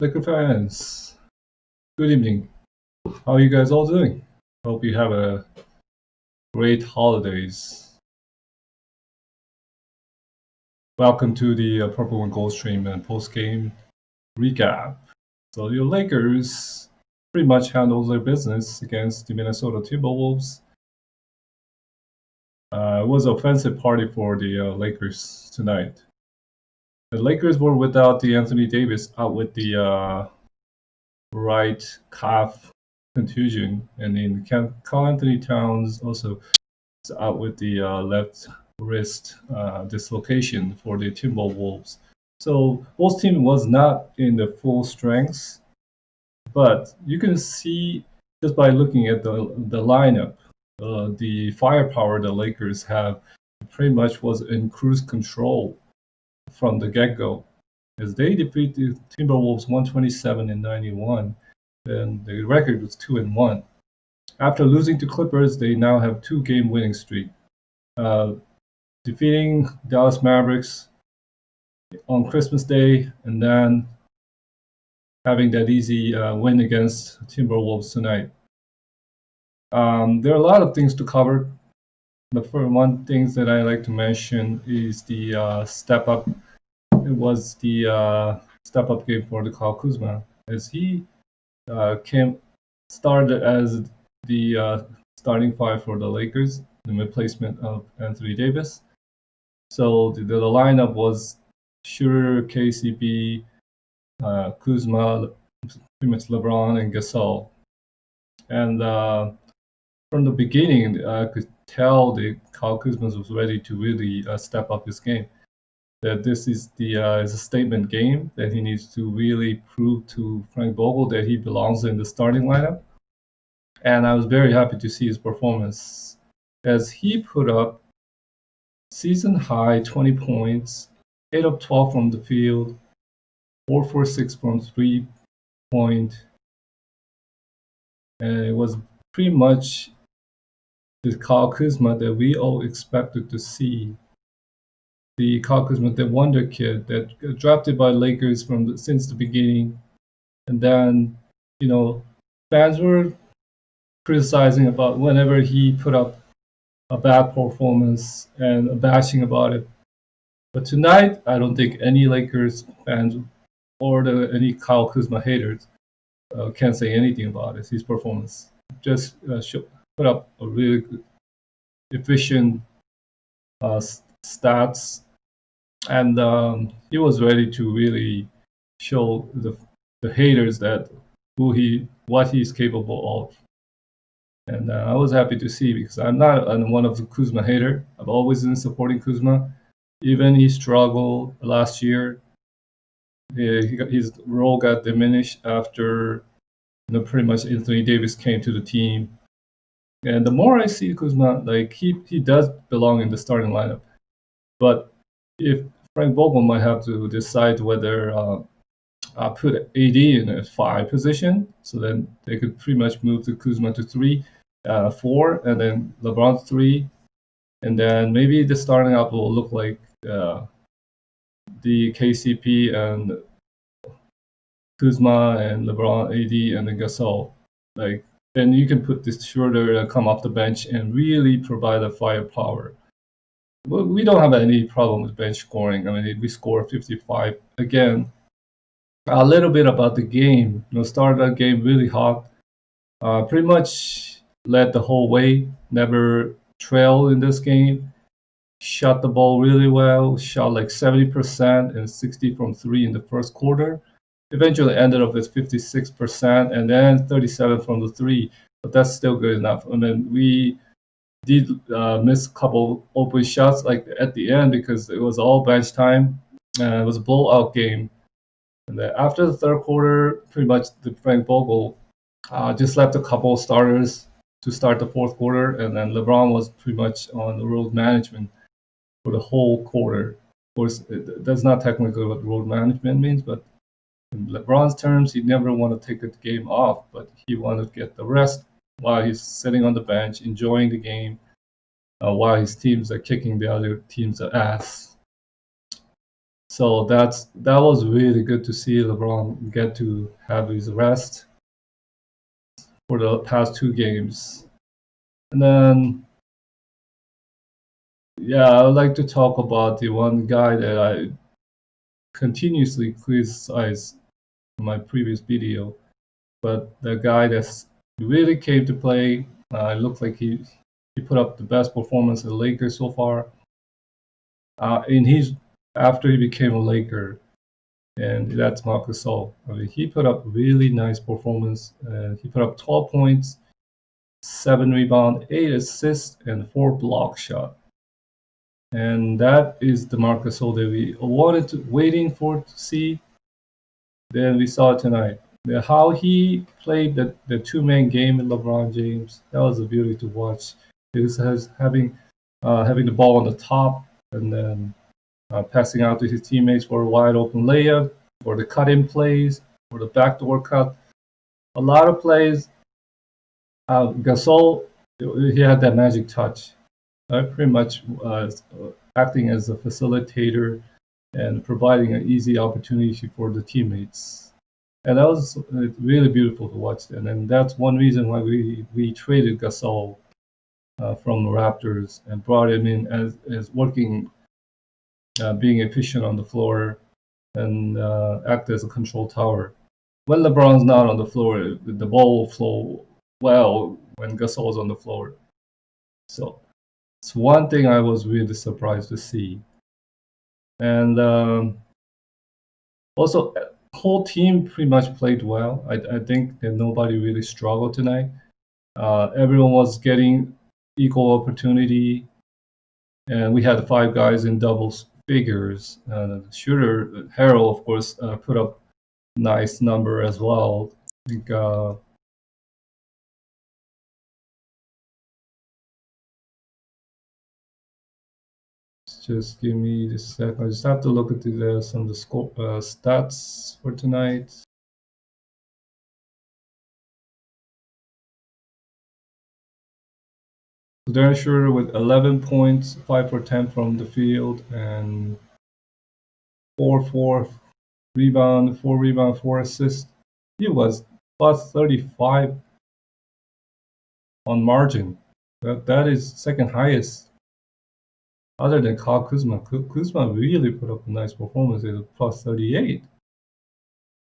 Laker fans, good evening. How are you guys all doing? Hope you have a great holidays. Welcome to the Purple and Gold stream and post-game recap. So your Lakers pretty much handled their business against the Minnesota Timberwolves. It was an offensive party for the Lakers tonight. The Lakers were without the Anthony Davis, out with the right calf contusion, and in Karl Anthony Towns also is out with the left wrist dislocation for the Timberwolves. So both team was not in the full strength, but you can see just by looking at the lineup, the firepower the Lakers have pretty much was in cruise control from the get-go, as they defeated Timberwolves 127-91, and the record was 2-1. After losing to Clippers, they now have 2-game winning streak, defeating Dallas Mavericks on Christmas Day, and then having that easy win against Timberwolves tonight. There are a lot of things to cover. The first one things that I like to mention is the step up. It was the step up game for the Kyle Kuzma, as he started as the starting five for the Lakers, the replacement of Anthony Davis. So the lineup was Shooter, KCP, Kuzma, pretty much LeBron and Gasol. And from the beginning, I could tell that Kyle Kuzma was ready to really step up his game. That this is is a statement game, that he needs to really prove to Frank Vogel that he belongs in the starting lineup. And I was very happy to see his performance, as he put up season high 20 points, 8 of 12 from the field, 4 for 6 from 3-point, and it was pretty much the Kyle Kuzma that we all expected to see. The Kyle Kuzma, the wonder kid that got drafted by Lakers since the beginning, and then fans were criticizing about whenever he put up a bad performance and bashing about it. But tonight, I don't think any Lakers fans or any Kyle Kuzma haters can say anything about it. His performance just put up a really good, efficient stats, and he was ready to really show the haters that what he's capable of. And I was happy to see, because I'm not one of the Kuzma hater. I've always been supporting Kuzma. Even he struggled last year. His role got diminished after pretty much Anthony Davis came to the team. And the more I see Kuzma, like he does belong in the starting lineup. But if Frank Vogel might have to decide whether put AD in a 5 position, so then they could pretty much move the Kuzma to 3, 4, and then LeBron 3, and then maybe the starting up will look like the KCP and Kuzma and LeBron, AD, and then Gasol. Like, then you can put this Schroeder come off the bench and really provide a firepower. We don't have any problem with bench scoring. I mean, we score 55 again. A little bit about the game. Started the game really hot. Pretty much led the whole way. Never trailed in this game. Shot the ball really well. Shot like 70% and 60 from 3 in the first quarter. Eventually ended up with 56% and then 37 from the 3. But that's still good enough. And then we did miss a couple open shots like at the end, because it was all bench time. It was a blowout game. And then after the third quarter, pretty much the Frank Vogel just left a couple starters to start the fourth quarter, and then LeBron was pretty much on the road management for the whole quarter. Of course, that's not technically what road management means, but in LeBron's terms, he never wanted to take the game off, but he wanted to get the rest while he's sitting on the bench, enjoying the game, while his teams are kicking the other team's ass. So that was really good to see LeBron get to have his rest for the past 2 games. And then, yeah, I would like to talk about the one guy that I continuously criticized in my previous video, but the guy that's really came to play. It looked like he put up the best performance in the Lakers so far. In his after he became a Laker, and that's Marc Gasol. I mean, he put up really nice performance. He put up 12 points, 7 rebounds, 8 assists, and 4 block shot. And that is the Marc Gasol that we waiting for to see. Then we saw it tonight. How he played the two-man game with LeBron James, that was a beauty to watch. He was having the ball on the top and then passing out to his teammates for a wide open layup, or the cut-in plays, or the backdoor cut. A lot of plays. Gasol, he had that magic touch. Pretty much acting as a facilitator and providing an easy opportunity for the teammates. And that was really beautiful to watch. And then that's one reason why we traded Gasol from the Raptors and brought him in as working, being efficient on the floor and act as a control tower. When LeBron's not on the floor, the ball will flow well when Gasol's on the floor. So it's one thing I was really surprised to see. And also, whole team pretty much played well. I think that nobody really struggled tonight. Everyone was getting equal opportunity, and we had 5 guys in double figures. Shooter Harold, of course, put up nice number as well. I think just give me a second. I just have to look at some of the stats for tonight. Darren Shooter with 11 points, 5 for 10 from the field, and 4 rebound, 4 assists. He was plus 35 on margin. That is second highest, other than Kuzma. Kuzma really put up a nice performance at plus 38.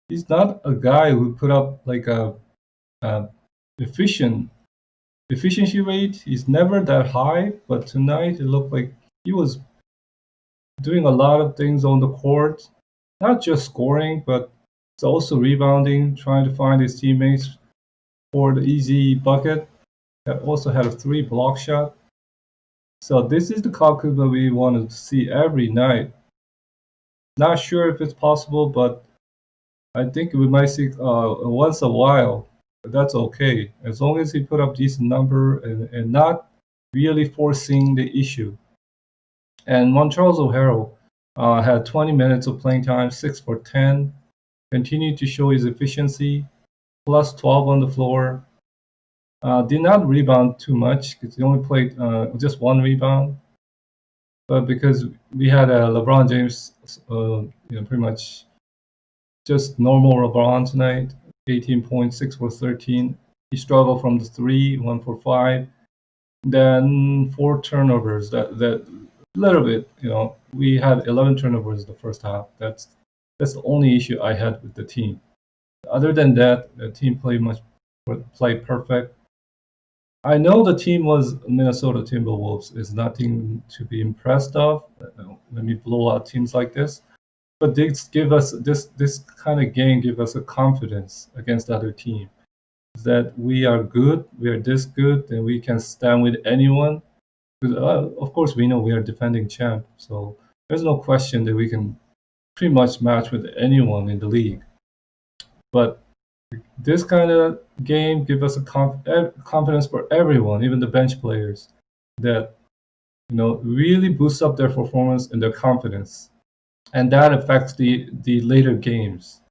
He's not a guy who put up like a efficiency rate is never that high, but tonight it looked like he was doing a lot of things on the court, not just scoring, but it's also rebounding, trying to find his teammates for the easy bucket. That also had a 3 block shot. So this is the Kuzma we wanted to see every night. Not sure if it's possible, but I think we might see once a while. That's okay, as long as he put up decent number and not really forcing the issue. And Montrezl Harrell had 20 minutes of playing time, 6 for 10, continued to show his efficiency, plus 12 on the floor. Did not rebound too much because he only played just 1 rebound. But because we had LeBron James, pretty much just normal LeBron tonight, 18 points, 6 for 13. He struggled from the 3, 1 for 5. Then 4 turnovers. That little bit, we had 11 turnovers the first half. That's the only issue I had with the team. Other than that, the team played perfect. I know the team was Minnesota Timberwolves. Is nothing to be impressed of. When we blow out teams like this. But this kind of game give us a confidence against the other team that we are good, we are this good, and we can stand with anyone. Because of course we know we are defending champ, so there's no question that we can pretty much match with anyone in the league. But this kind of game give us a confidence for everyone, even the bench players, that really boosts up their performance and their confidence. And that affects the later games.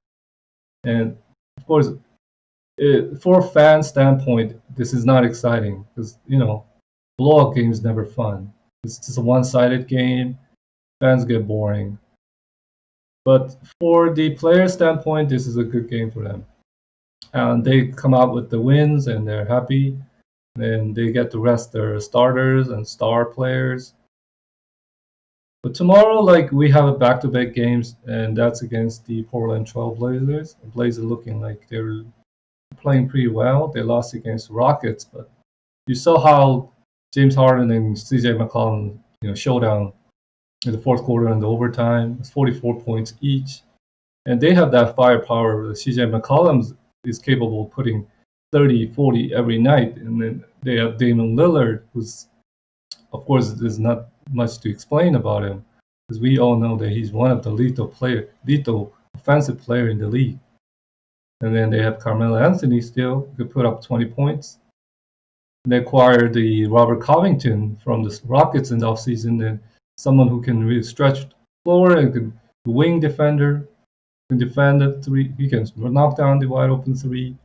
And of course, for a fan standpoint, this is not exciting because blowout games never fun. It's just a one-sided game. Fans get boring. But for the player standpoint, this is a good game for them. And they come out with the wins and they're happy. Then they get to rest their starters and star players. But tomorrow, like, we have a back-to-back games, and that's against the Portland Trail Blazers. The Blazers looking like they're playing pretty well. They lost against Rockets, but you saw how James Harden and CJ McCollum, showdown in the fourth quarter and the overtime. It's 44 points each. And they have that firepower. CJ McCollum is capable of putting 30, 40 every night. And then they have Damian Lillard, who's, of course, there's not much to explain about him, because we all know that he's one of the lethal offensive player in the league. And then they have Carmelo Anthony still, who could put up 20 points. And they acquired the Robert Covington from the Rockets in the offseason, and someone who can really stretch the floor and can wing defender, can defend the three. He can knock down the wide open three.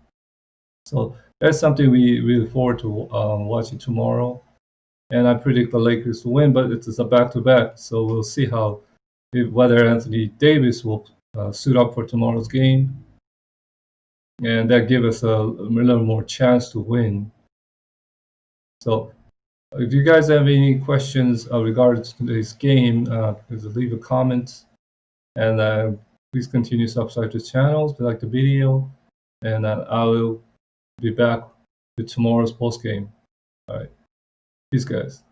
So that's something we look forward to watching tomorrow. And I predict the Lakers to win, but it's a back-to-back, so we'll see whether Anthony Davis will suit up for tomorrow's game, and that gives us a little more chance to win. So if you guys have any questions regarding today's game, please leave a comment, and please continue to subscribe to the channel if you like the video, and I will be back with tomorrow's post game. All right, peace, guys.